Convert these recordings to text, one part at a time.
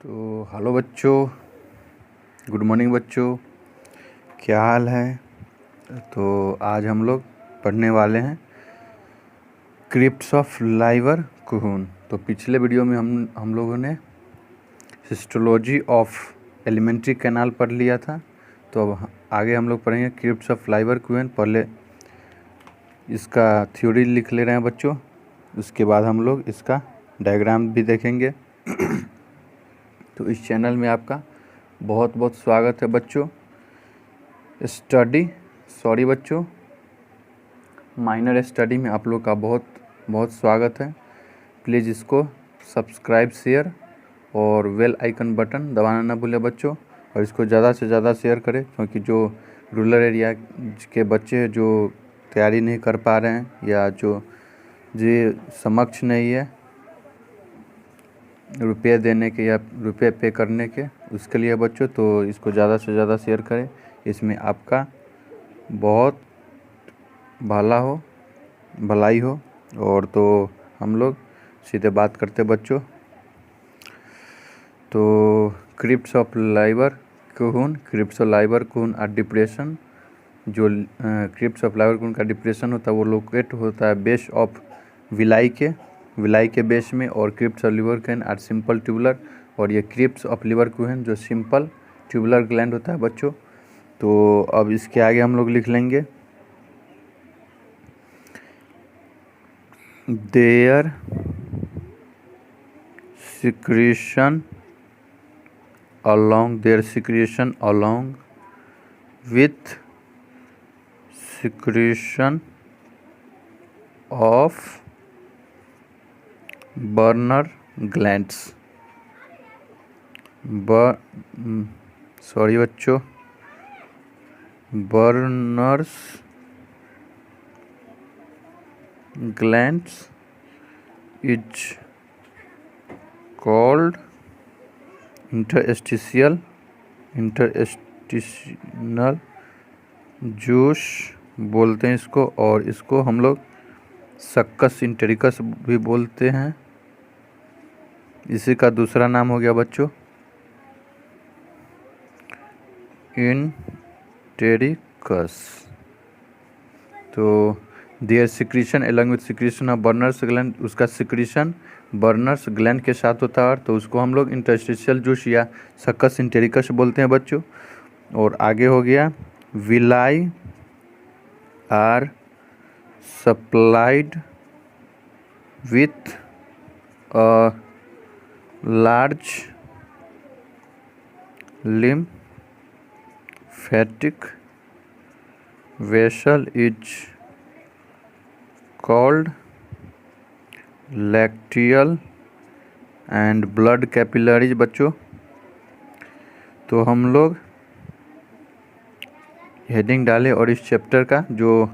तो हेलो बच्चों, good morning बच्चों, क्या हाल है। तो आज हम लोग पढ़ने वाले हैं क्रिप्ट्स ऑफ लाइवर कुहून। तो पिछले वीडियो में हम लोगों ने हिस्टोलॉजी ऑफ एलिमेंट्री कैनाल पढ़ लिया था। तो अब आगे हम लोग पढ़ेंगे क्रिप्ट्स ऑफ लाइवर कुहून। पहले इसका थ्योरी लिख ले रहे हैं बच्चों, उसके बाद हम लोग इसका डायग्राम भी देखेंगे। तो इस चैनल में आपका बहुत बहुत स्वागत है बच्चों। बच्चों माइनर स्टडी में आप लोग का बहुत बहुत स्वागत है। प्लीज़ इसको सब्सक्राइब, शेयर और बेल आइकन बटन दबाना ना भूलें बच्चों। और इसको ज़्यादा से ज़्यादा शेयर करें, क्योंकि जो रूरल एरिया के बच्चे जो तैयारी नहीं कर पा रहे हैं या जो समक्ष नहीं है रुपये देने के या रुपये पे करने के, उसके लिए बच्चों तो इसको ज़्यादा से ज़्यादा शेयर करें। इसमें आपका बहुत भलाई हो। और तो हम लोग सीधे बात करते बच्चों। तो क्रिप्ट्स ऑफ लाइवर कुहून और डिप्रेशन, जो क्रिप्ट्स ऑफ लाइवर कुहून का डिप्रेशन होता है वो लोकेट होता है बेस ऑफ विलाई के बेस में। और crypts of Lieberkühn are simple tubular, और ये क्रिप्ट्स ऑफ लिवर कुहून जो सिंपल ट्यूबुलर ग्लैंड होता है बच्चों। तो अब इसके आगे हम लोग लिख लेंगे their secretion along with secretion of Werner glands। बच्चों, Werner's glands is called interstitial juice बोलते हैं इसको। और इसको हम लोग सक्कस इंटेरिकस भी बोलते हैं। इसी का दूसरा नाम हो गया बच्चों इंटेरिकस। तो their secretion along with secretion of Brunner's gland, उसका सिक्रीशन बर्नर्स ग्लैंड के साथ होता है, तो उसको हम लोग इंटरस्टिशियल जूस या सक्कस इंटेरिकस बोलते हैं बच्चों। और आगे हो गया villi are supplied with a large lymphatic vessel is called lacteal and blood capillaries बच्चों। तो हम लोग हेडिंग डाले और इस चैप्टर का जो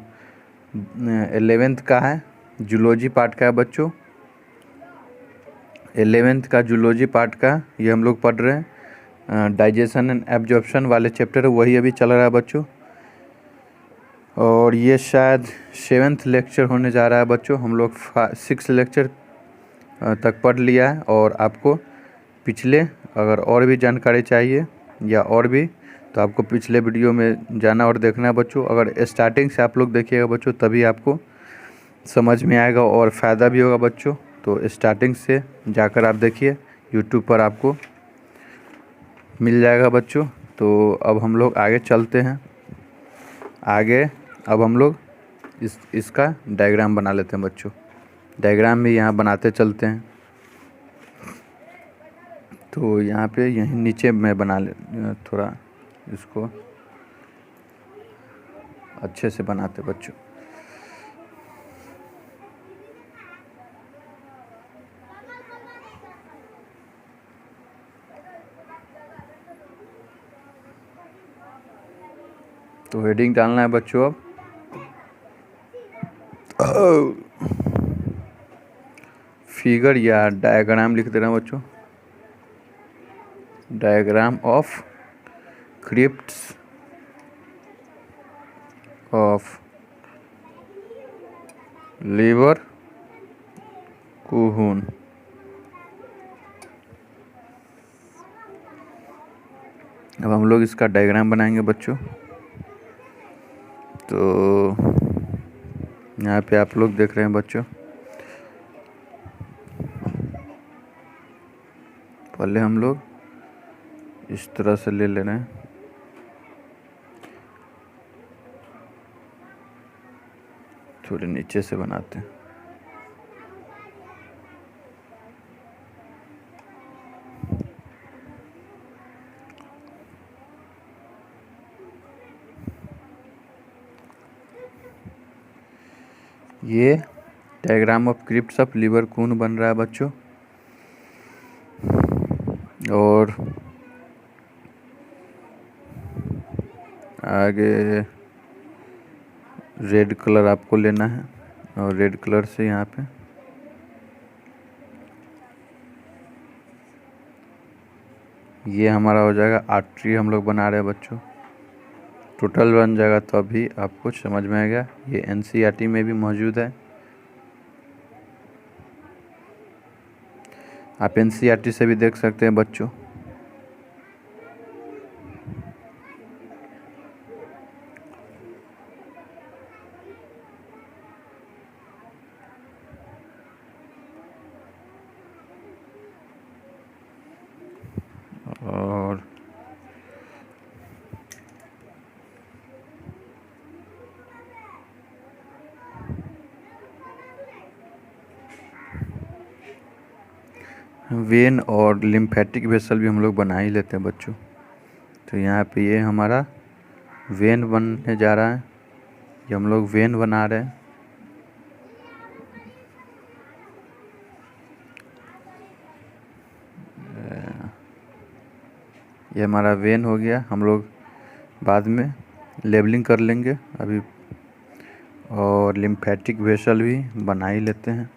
11th का है, जूलॉजी पार्ट का है बच्चों। 11th का जूलॉजी पार्ट का ये हम लोग पढ़ रहे हैं। डाइजेशन एंड एब्जॉर्प्शन वाले चैप्टर वही अभी चल रहा है बच्चों। और ये शायद 7th लेक्चर होने जा रहा है बच्चों। हम लोग 6 लेक्चर तक पढ़ लिया है। और आपको पिछले अगर और भी जानकारी चाहिए या और भी, तो आपको पिछले वीडियो में जाना और देखना है बच्चों। अगर स्टार्टिंग से आप लोग देखिएगा बच्चों, तभी आपको समझ में आएगा और फ़ायदा भी होगा बच्चों। तो स्टार्टिंग से जाकर आप देखिए, यूट्यूब पर आपको मिल जाएगा बच्चों। तो अब हम लोग आगे चलते हैं। अब हम लोग इसका डायग्राम बना लेते हैं बच्चों। डायग्राम भी यहाँ बनाते चलते हैं। तो यहाँ पे यहीं नीचे मैं थोड़ा इसको अच्छे से बनाते बच्चों। तो हेडिंग डालना है बच्चों। अब फिगर या डायग्राम लिख दे रहा हूँ बच्चों। Diagram of crypts of Lieberkühn. अब हम लोग इसका डायग्राम बनाएंगे बच्चों। तो यहाँ पे आप लोग देख रहे हैं बच्चों, पहले हम लोग इस तरह से ले रहे हैं। थोड़े नीचे से बनाते हैं। ये diagram of crypts of Lieberkühn बन रहा है बच्चों। और आगे रेड कलर आपको लेना है, और रेड कलर से यहाँ पे ये हमारा हो जाएगा आर्टरी हम लोग बना रहे हैं बच्चों। टोटल बन जाएगा तो अभी आपको समझ में आएगा। ये एनसीईआरटी में भी मौजूद है, आप एनसीईआरटी से भी देख सकते हैं बच्चों। और वेन और लिम्फेटिक वेसल भी हम लोग बना ही लेते हैं बच्चों। तो यहाँ पे ये हमारा वेन बनने जा रहा है, ये हम लोग वेन बना रहे हैं। ये हमारा वेन हो गया, हम लोग बाद में लेबलिंग कर लेंगे अभी। और लिम्फेटिक वेसल भी बना ही लेते हैं।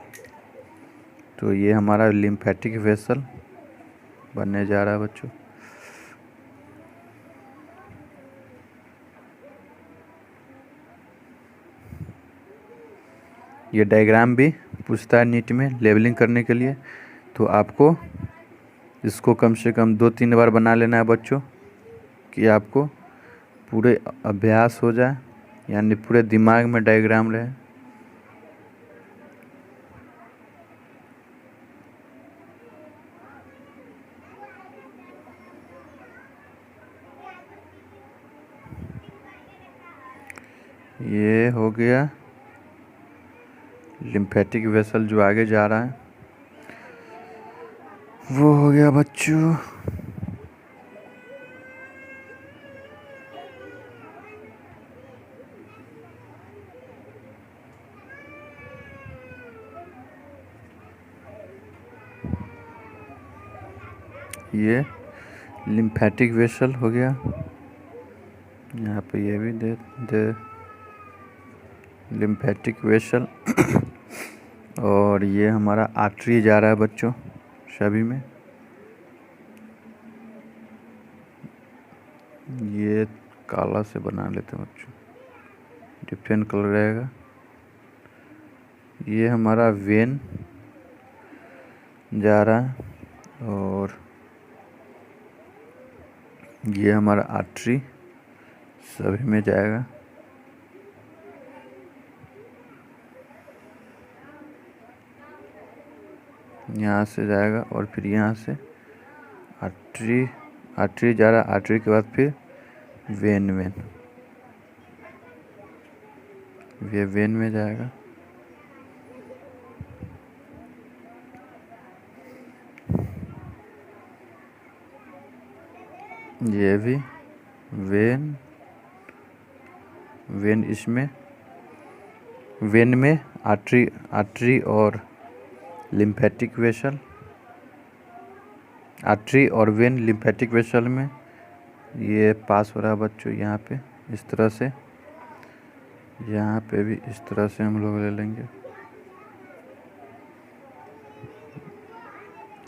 तो ये हमारा लिम्फेटिक वेसल बनने जा रहा है बच्चों। ये डायग्राम भी पूछता है नीट में लेबलिंग करने के लिए, तो आपको इसको कम से कम 2-3 बार बना लेना है बच्चों, कि आपको पूरे अभ्यास हो जाए, यानी पूरे दिमाग में डायग्राम रहे। ये हो गया लिम्फेटिक वेसल जो आगे जा रहा है, वो हो गया बच्चों। ये लिम्फेटिक वेसल हो गया। यहाँ पे ये भी दे लिम्फेटिक वेसल। और ये हमारा आर्टरी जा रहा है बच्चों सभी में। ये काला से बना लेते हैं बच्चों, डिफरेंट कलर रहेगा। ये हमारा वेन जा रहा है, और ये हमारा आर्टरी सभी में जाएगा। यहाँ से जाएगा और फिर यहाँ से आर्टरी जा रहा है। आर्टरी के बाद फिर वेन ये वेन में जाएगा। ये भी वेन इसमें, वेन में आर्टरी और लिम्फेटिक वेसल, आर्टरी और वेन लिम्फेटिक वेसल में ये पास हो रहा है बच्चों। यहाँ पे इस तरह से, यहाँ पे भी इस तरह से हम लोग ले लेंगे।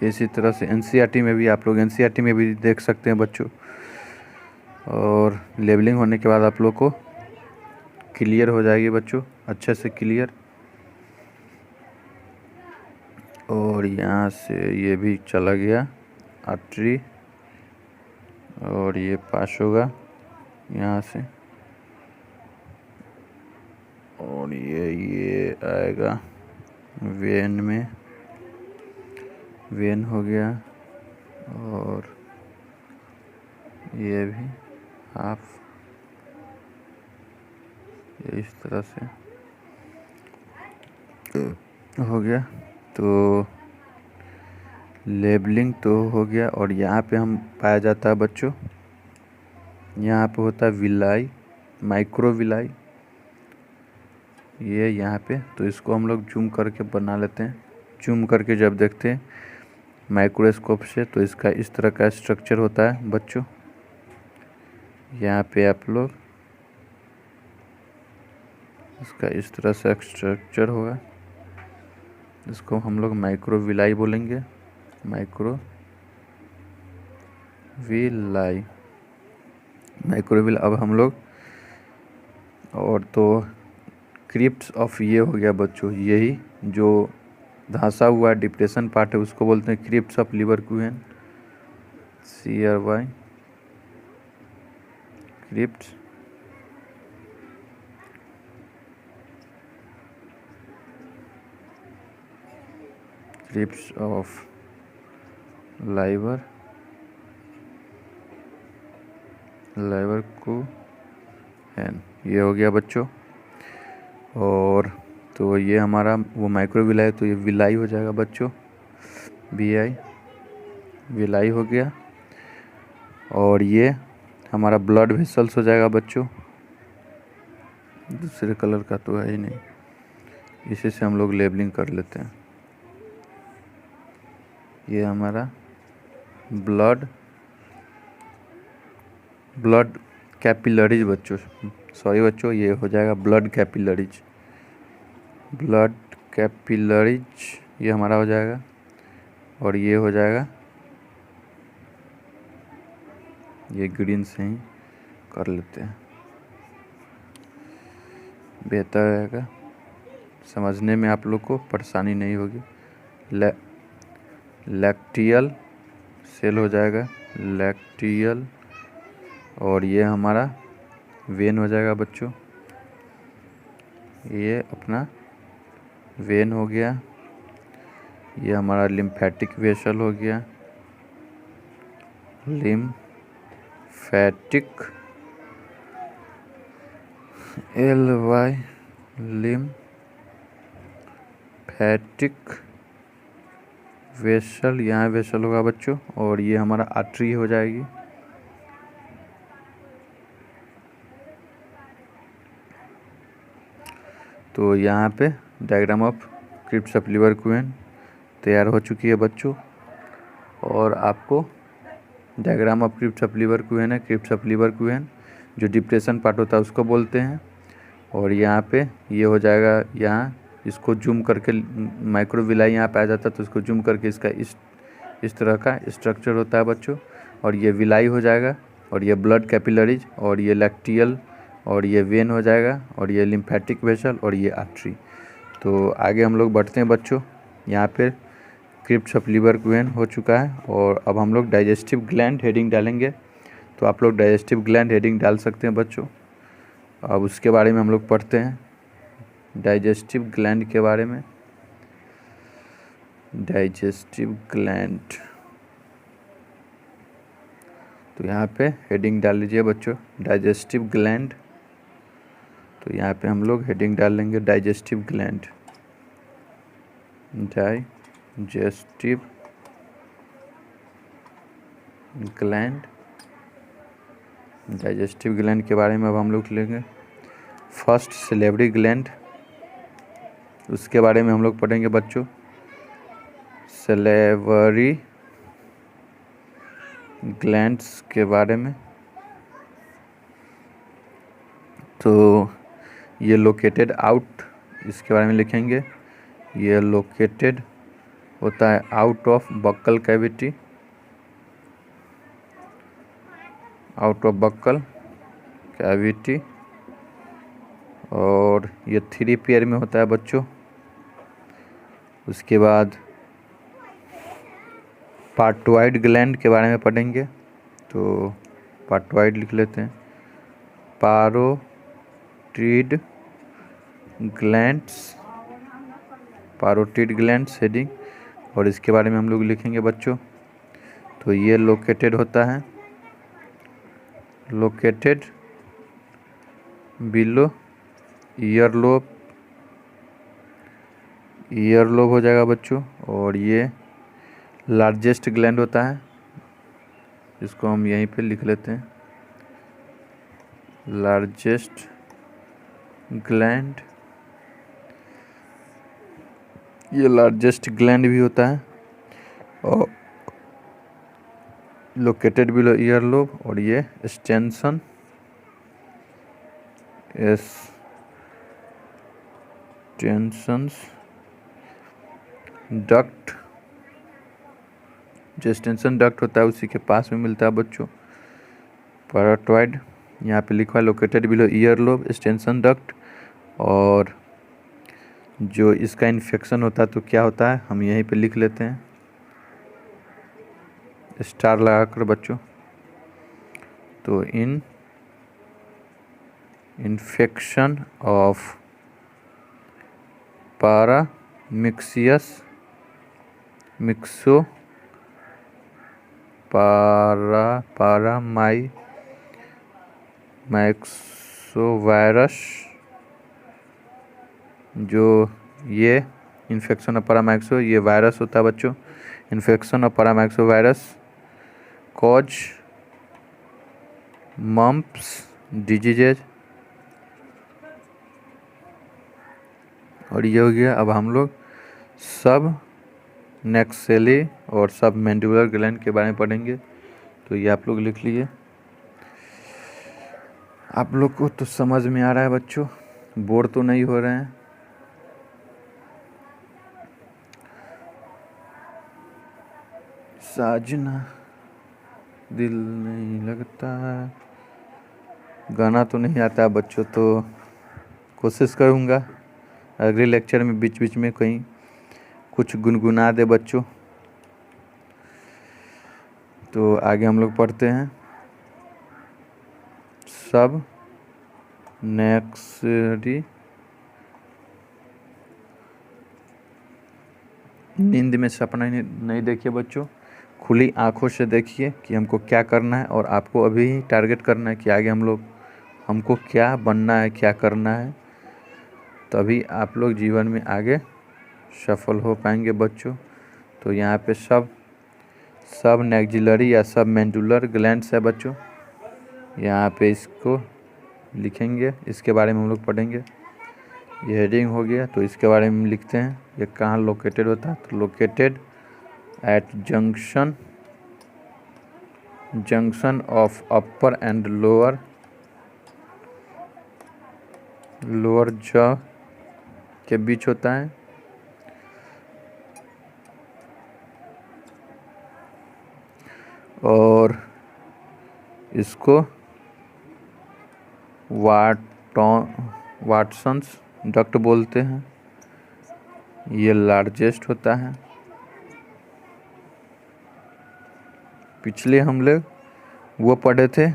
इसी तरह से एनसीईआरटी में भी आप लोग एनसीईआरटी में भी देख सकते हैं बच्चों। और लेबलिंग होने के बाद आप लोग को क्लियर हो जाएगी बच्चों, अच्छे से क्लियर। और यहाँ से ये भी चला गया आर्टरी और ये पास होगा यहाँ से, और ये आएगा वेन में, वेन हो गया। और ये भी हाफ, ये इस तरह से हो गया। तो लेबलिंग तो हो गया। और यहाँ पे हम पाया जाता है बच्चों, यहाँ पे होता है विलाई, माइक्रो विलाई, ये यहाँ पे। तो इसको हम लोग जूम करके बना लेते हैं। जूम करके जब देखते हैं माइक्रोस्कोप से तो इसका इस तरह का स्ट्रक्चर होता है बच्चों। यहाँ पे आप लोग इसका इस तरह से स्ट्रक्चर होगा, इसको हम लोग माइक्रो विलाई बोलेंगे, माइक्रो विलाई, माइक्रो विलाई। अब हम लोग और तो क्रिप्स ऑफ ये हो गया बच्चों, यही जो धंसा हुआ डिप्रेशन पार्ट है उसको बोलते हैं crypts of Lieberkühn, CRY, crypts crypts of Lieberkühn, ये हो गया बच्चों। और तो ये हमारा वो माइक्रो विलाई, तो ये विलाई हो जाएगा बच्चों, VI, विलाई हो गया। और ये हमारा ब्लड वेसल्स हो जाएगा बच्चों, दूसरे कलर का तो है ही नहीं, इसी से हम लोग लेबलिंग कर लेते हैं। ये हमारा ब्लड कैपिलरीज बच्चों, सॉरी बच्चों, ये हो जाएगा ब्लड कैपिलरीज, ये हमारा हो जाएगा। और ये हो जाएगा, ये ग्रीन से ही कर लेते हैं, बेहतर रहेगा, समझने में आप लोग को परेशानी नहीं होगी। लैक्टियल सेल हो जाएगा, लैक्टियल। और ये हमारा वेन हो जाएगा बच्चों, ये अपना वेन हो गया। ये हमारा लिम्फेटिक वेसल हो गया, लिम्फेटिक, LY, लिम्फेटिक वेसल, यहाँ वेसल होगा बच्चों। और ये हमारा आर्टरी हो जाएगी। तो यहाँ पे डायग्राम ऑफ क्रिप्स ऑफ लीवरक्यूहेन तैयार हो चुकी है बच्चों। और आपको डायग्राम ऑफ क्रिप्स ऑफ लीवरक्यूहेन है, क्रिप्स ऑफ लीवरक्यूहेन जो डिप्रेशन पार्ट होता है उसको बोलते हैं। और यहाँ पे ये हो जाएगा, यहाँ इसको जूम करके माइक्रो विलाई यहाँ पे आ जाता है, तो इसको जूम करके इसका इस तरह का स्ट्रक्चर होता है बच्चों। और ये विलाई हो जाएगा, और ये ब्लड कैपिलरीज, और ये लैक्टियल, और ये वेन हो जाएगा, और ये लिम्फेटिक वेसल, और ये आर्टरी। तो आगे हम लोग बढ़ते हैं बच्चों। यहाँ पे क्रिप्स ऑफ लीवरक्यूहेन हो चुका है। और अब हम लोग डाइजेस्टिव ग्लैंड हेडिंग डालेंगे। तो आप लोग डाइजेस्टिव ग्लैंड हेडिंग डाल सकते हैं बच्चों। अब उसके बारे में हम लोग पढ़ते हैं, डाइजेस्टिव ग्लैंड के बारे में। डाइजेस्टिव ग्लैंड, तो यहाँ पे हेडिंग डाल लीजिए बच्चों, डाइजेस्टिव ग्लैंड। तो यहाँ पे हम लोग हेडिंग डाल लेंगे digestive gland, digestive gland. Digestive gland के बारे में अब हम लोग लेंगे फर्स्ट सैलिवरी ग्लैंड, उसके बारे में हम लोग पढ़ेंगे बच्चों, सैलिवरी ग्लैंड्स के बारे में। तो ये लोकेटेड आउट, इसके बारे में लिखेंगे, ये लोकेटेड होता है out of buccal cavity, out of buccal cavity. और ये 3 पेयर में होता है बच्चों। उसके बाद पार्टोइड ग्लैंड के बारे में पढ़ेंगे। तो पार्टवाइड लिख लेते हैं, पारोटिड ग्लैंड्स, पारोटिड ग्लैंड्स हेडिंग। और इसके बारे में हम लोग लिखेंगे बच्चों। तो ये लोकेटेड होता है, लोकेटेड बिलो ईयरलोब, ईयरलोब हो जाएगा बच्चों। और ये लार्जेस्ट ग्लैंड होता है, इसको हम यहीं पे लिख लेते हैं, लार्जेस्ट ग्लैंड। ये लार्जेस्ट ग्लैंड भी होता है और लोकेटेड बिलो ईयरलोब। और ये एक्सटेंशन डक्ट, जो एक्सटेंशन डक्ट होता है उसी के पास में मिलता है बच्चों, पैराटॉइड। यहाँ पे लिखा है located below earlobe, extension duct. और जो इसका इन्फेक्शन होता है तो क्या होता है हम यहीं पे लिख लेते हैं, स्टार लगाकर बच्चों। तो इन्फेक्शन ऑफ पारामिक्सियस मिक्सो पारामाइक्सोवायरस, जो ये इन्फेक्शन ऑफ पारामाइक्सो, ये वायरस होता है बच्चों। Infection of paramyxovirus cause mumps diseases. और ये हो गया। अब हम लोग सब नेक्सेली और सब मैंडिबुलर ग्लैंड के बारे में पढ़ेंगे। तो ये आप लोग लिख लिए। आप लोग को तो समझ में आ रहा है बच्चों, बोर तो नहीं हो रहे हैं। साजना दिल नहीं लगता है, गाना तो नहीं आता बच्चों, तो कोशिश करूँगा अगले लेक्चर में बीच बीच में कहीं कुछ गुनगुना दे बच्चों। तो आगे हम लोग पढ़ते हैं, सब नेक्सरी। नींद में सपना नहीं देखिए बच्चों, खुली आंखों से देखिए कि हमको क्या करना है। और आपको अभी ही टारगेट करना है कि आगे हमको क्या बनना है, क्या करना है, तभी आप लोग जीवन में आगे सफल हो पाएंगे बच्चों। तो यहाँ पे सब नेक्सिलरी या सब मैंडिबुलर ग्लैंड्स है बच्चों, यहाँ पे इसको लिखेंगे, इसके बारे में हम लोग पढ़ेंगे। ये हेडिंग हो गया। तो इसके बारे में लिखते हैं, ये कहाँ लोकेटेड होता है। तो located at junction of upper and lower jaw के बीच होता है। और इसको वाटसन्स डक्ट बोलते हैं। ये लार्जेस्ट होता है। पिछले हम लोग वो पढ़े थे,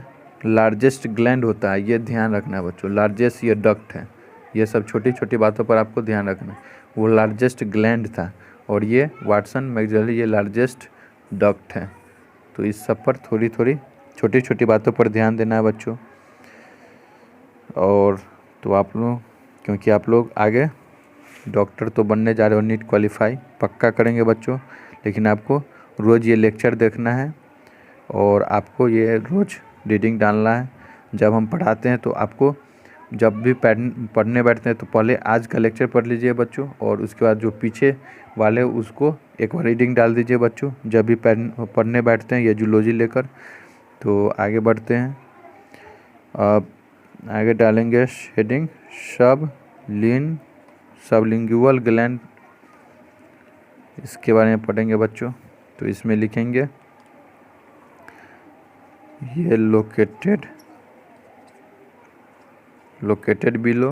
लार्जेस्ट ग्लैंड होता है, ये ध्यान रखना है बच्चों। लार्जेस्ट ये डक्ट है, ये सब छोटी छोटी बातों पर आपको ध्यान रखना है। वो लार्जेस्ट ग्लैंड था और ये वाटसन मैक्सिलरी ये लार्जेस्ट डक्ट है। तो इस सब पर थोड़ी थोड़ी छोटी छोटी बातों पर ध्यान देना है बच्चों। और तो आप लोग, क्योंकि आप लोग आगे डॉक्टर तो बनने जा रहे हो, नीट क्वालिफाई पक्का करेंगे बच्चों, लेकिन आपको रोज़ ये लेक्चर देखना है और आपको ये रोज़ रीडिंग डालना है। जब हम पढ़ाते हैं तो आपको जब भी पढ़ने बैठते हैं तो पहले आज का लेक्चर पढ़ लीजिए बच्चों, और उसके बाद जो पीछे वाले उसको एक बार रीडिंग डाल दीजिए बच्चों जब भी पढ़ने बैठते हैं ये जूलॉजी लेकर। तो आगे बढ़ते हैं, अब आगे डालेंगे हेडिंग सबलिंगुअल ग्लैंड, इसके बारे में पढ़ेंगे बच्चों। तो इसमें लिखेंगे ये लोकेटेड बिलो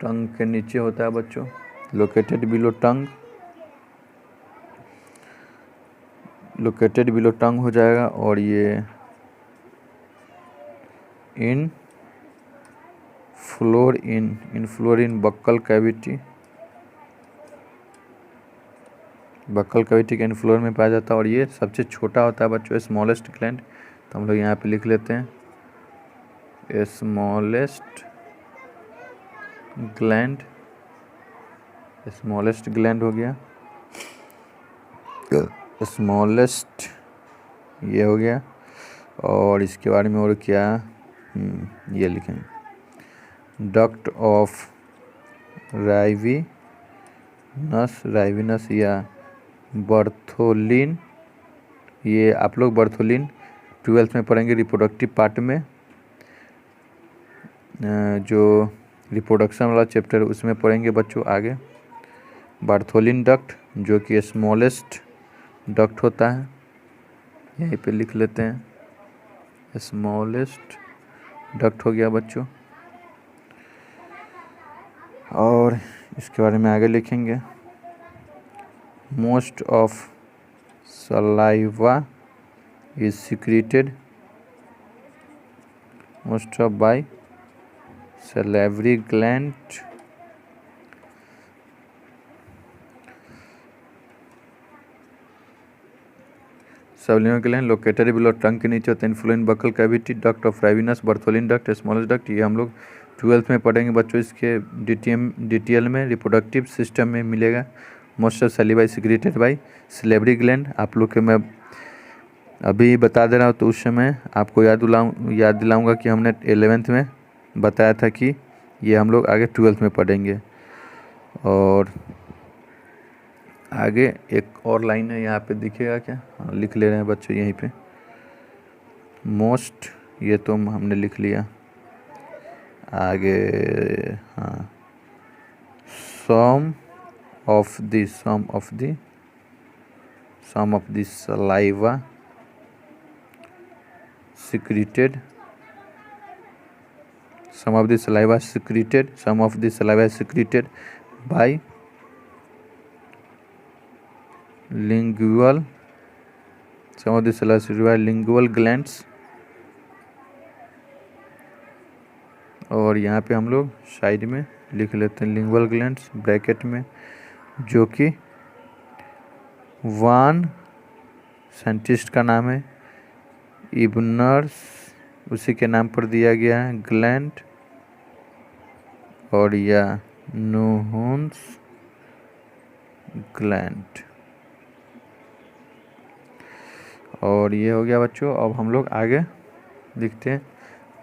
टंग के नीचे होता है बच्चों, लोकेटेड बिलो टंग हो जाएगा। और ये इनफ्लोर इन बक्कल कैविटी के इनफ्लोर में पाया जाता है, और ये सबसे छोटा होता है बच्चों, स्मॉलेस्ट ग्लैंड। तो हम लोग यहाँ पे लिख लेते हैं स्मॉलेस्ट ग्लैंड हो गया, स्मॉलेस्ट ये हो गया। और इसके बारे में और क्या, ये लिखेंगे डक्ट ऑफ राइविनस या बर्थोलिन। ये आप लोग बर्थोलिन 12th में पढ़ेंगे रिप्रोडक्टिव पार्ट में, जो रिप्रोडक्शन वाला चैप्टर उसमें पढ़ेंगे बच्चों आगे। बर्थोलिन डक्ट जो कि स्मॉलेस्ट डक्ट होता है, यहीं पे लिख लेते हैं स्मॉलेस्ट डक्ट हो गया बच्चों। और इसके बारे में आगे लिखेंगे most of saliva is secreted most of by salivary gland sublingual gland located below tongue के नीचे होते हैं, इनफ्लोइन buccal cavity, duct of Rivinus, Bartholin duct, smallest duct. ये हम लोग 12th में पढ़ेंगे बच्चों। इसके डिटेल में रिप्रोडक्टिव सिस्टम में मिलेगा। Most of saliva secreted by salivary gland. आप लोग के मैं अभी बता दे रहा हूँ, तो उस समय आपको याद दिलाऊंगा कि हमने 11th में बताया था कि ये हम लोग आगे 12th में पढ़ेंगे। और आगे एक और लाइन है, यहाँ पे दिखेगा क्या, हाँ लिख ले रहे हैं बच्चों यहीं पे मोस्ट, ये तो हमने लिख लिया। आगे हाँ some of the saliva secreted some of the saliva secreted by lingual glands। और यहाँ पे हम लोग साइड में लिख लेते हैं लिंगुअल ग्लैंड्स ब्रैकेट में, जो कि वन साइंटिस्ट का नाम है, इब्नर्स उसी के नाम पर दिया गया है ग्लैंड, और या नुहुन्स ग्लैंड। और ये हो गया बच्चों। अब हम लोग आगे लिखते हैं।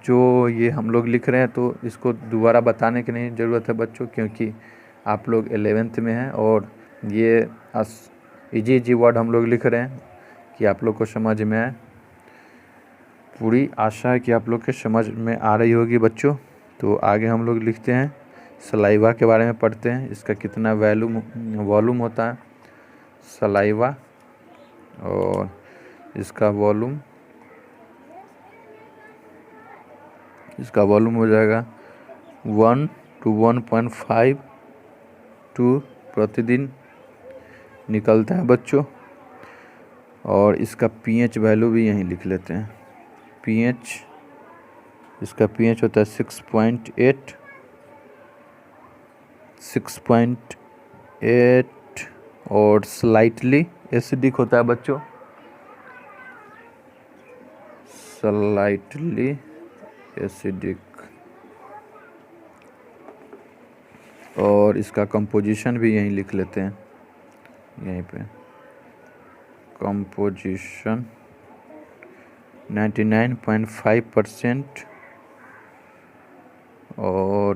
जो ये हम लोग लिख रहे हैं तो इसको दोबारा बताने की नहीं ज़रूरत है बच्चों, क्योंकि आप लोग 11th में हैं और ये इजी वर्ड हम लोग लिख रहे हैं कि आप लोग को समझ में आए। पूरी आशा है कि आप लोग के समझ में आ रही होगी बच्चों। तो आगे हम लोग लिखते हैं, सलाइवा के बारे में पढ़ते हैं। इसका कितना वॉल्यूम होता है सलाइवा, और इसका वॉल्यूम हो जाएगा 1 to 1.5 प्रतिदिन निकलता है बच्चों। और इसका pH वैल्यू भी यहीं लिख लेते हैं। इसका pH होता है 6.8 और स्लाइटली एसिडिक होता है बच्चों, स्लाइटली एसिडिक। और इसका कंपोजिशन भी यहीं लिख लेते हैं, यहीं पे कंपोजिशन 99.5% और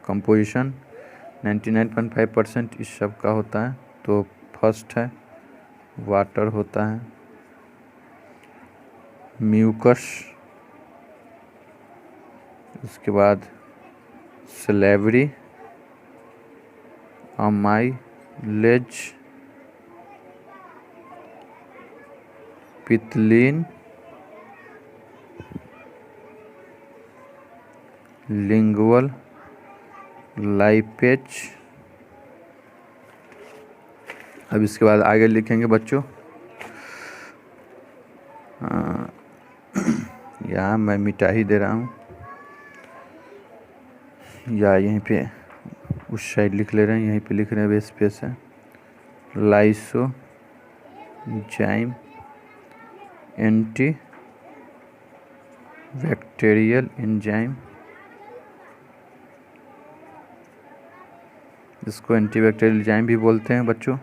कंपोजिशन 99.5% इस सब का होता है। तो फर्स्ट है वाटर होता है, म्यूकस, उसके बाद सलेवरी, अमाइलेज, पितलीन, लिंगुअल लाइपेज। अब इसके बाद आगे लिखेंगे बच्चों, यहाँ मैं मिटा ही दे रहा हूँ, या यहीं पे उस साइड लिख ले रहे हैं, यहीं पे लिख रहे हैं स्पेस है। लाइसोजाइम एंटी बैक्टीरियल एंजाइम, इसको एंटीबैक्टीरियल एंजाइम भी बोलते हैं बच्चों।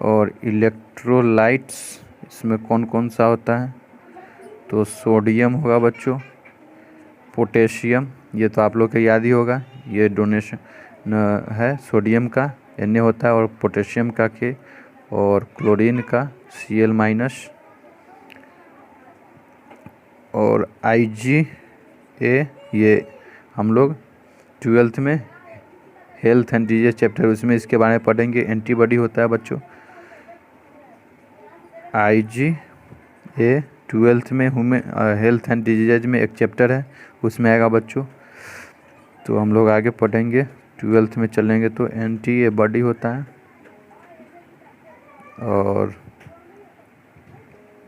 और इलेक्ट्रोलाइट्स इसमें कौन कौन सा होता है, तो सोडियम होगा बच्चों, पोटेशियम, ये तो आप लोग को याद ही होगा, ये डोनेशन है सोडियम का Na होता है, और पोटेशियम का K, और क्लोरीन का Cl-, और Ig ये हम लोग 12th में हेल्थ एंड डिजीज चैप्टर उसमें इसके बारे में पढ़ेंगे। एंटीबॉडी होता है बच्चों Ig 12th में हेल्थ एंड डिजीज में एक चैप्टर है, उसमें आएगा बच्चों। तो हम लोग आगे पढ़ेंगे, 12th में चलेंगे तो एंटीबॉडी होता है। और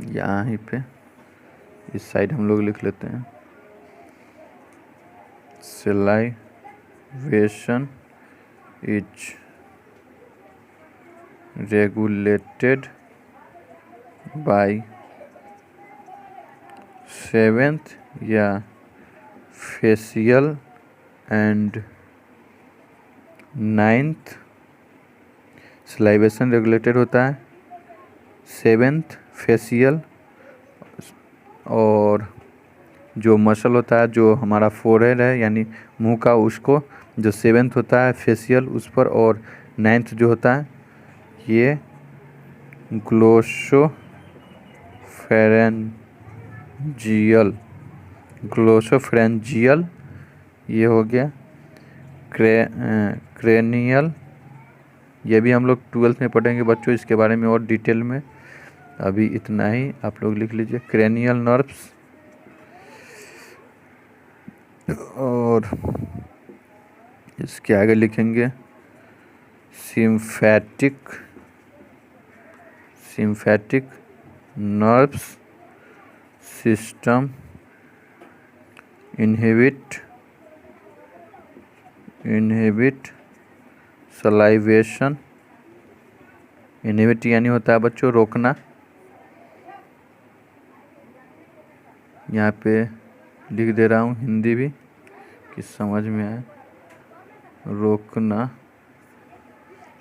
यहाँ पे इस साइड हम लोग लिख लेते हैं, salivation is regulated by 7th या facial and 9th। Salivation regulated होता है 7th फेशियल, और जो मसल होता है जो हमारा फोरहेड है यानी मुंह का, उसको जो 7th होता है फेशियल उस पर, और 9th जो होता है ये ग्लोसोफेरेंजियल ये हो गया। क्रेनियल ये भी हम लोग 12th में पढ़ेंगे बच्चों, इसके बारे में और डिटेल में, अभी इतना ही आप लोग लिख लीजिए। क्रेनियल नर्व्स, और इसके आगे लिखेंगे sympathetic nerves system inhibit salivation. Inhibit यानी होता है बच्चों रोकना, यहाँ पे लिख दे रहा हूँ हिंदी भी कि समझ में आए, रोकना।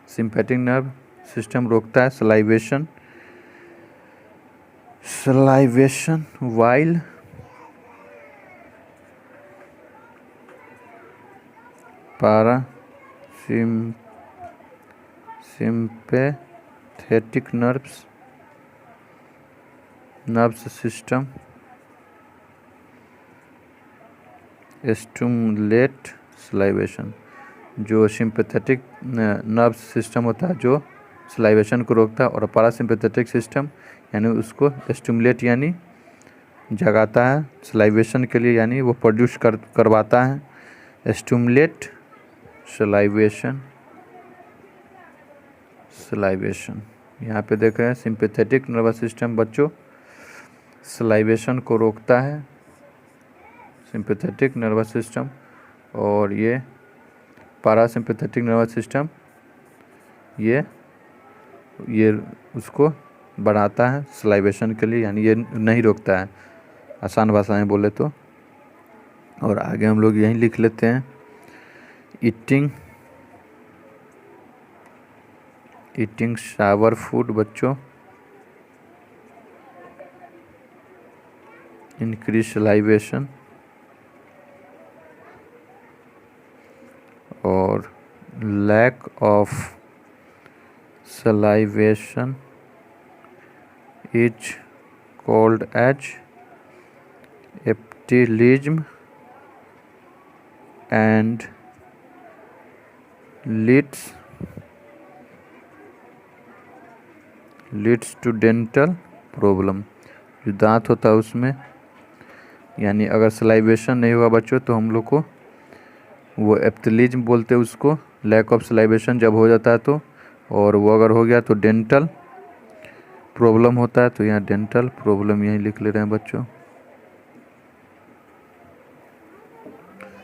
सिम्पैथिक नर्व सिस्टम रोकता है salivation while sympathetic nerves system stimulate salivation. जो सिंपैथेटिक नर्व सिस्टम होता है जो सलाइवेशन को रोकता है, और पैरासिम्पैथेटिक सिस्टम यानी उसको स्टिमुलेट यानी जगाता है सलाइवेशन के लिए, यानी वो प्रोड्यूस करवाता है। स्टिमुलेट सलाइवेशन यहाँ पे देख रहे हैं। सिंपैथेटिक नर्वस सिस्टम बच्चों सलाइवेशन को रोकता है, सिंपैथेटिक नर्वस सिस्टम, और ये पैरासिम्पैथेटिक नर्वस सिस्टम ये उसको बढ़ाता है सलाइवेशन के लिए, यानी ये नहीं रोकता है, आसान भाषा में बोले तो। और आगे हम लोग यहीं लिख लेते हैं, ईटिंग सावर फूड बच्चों इंक्रीज सलाइवेशन, और lack of salivation is called as aptyalism and leads to dental problem. जो दांत होता है उसमें, यानी अगर सलाइवेशन नहीं हुआ बच्चों तो हम लोग को वो एप्टिलिज्म बोलते हैं उसको, लैक ऑफ सलाइवेशन जब हो जाता है तो, और वो अगर हो गया तो डेंटल प्रॉब्लम होता है। तो यहाँ डेंटल प्रॉब्लम यहीं लिख ले रहे हैं बच्चों।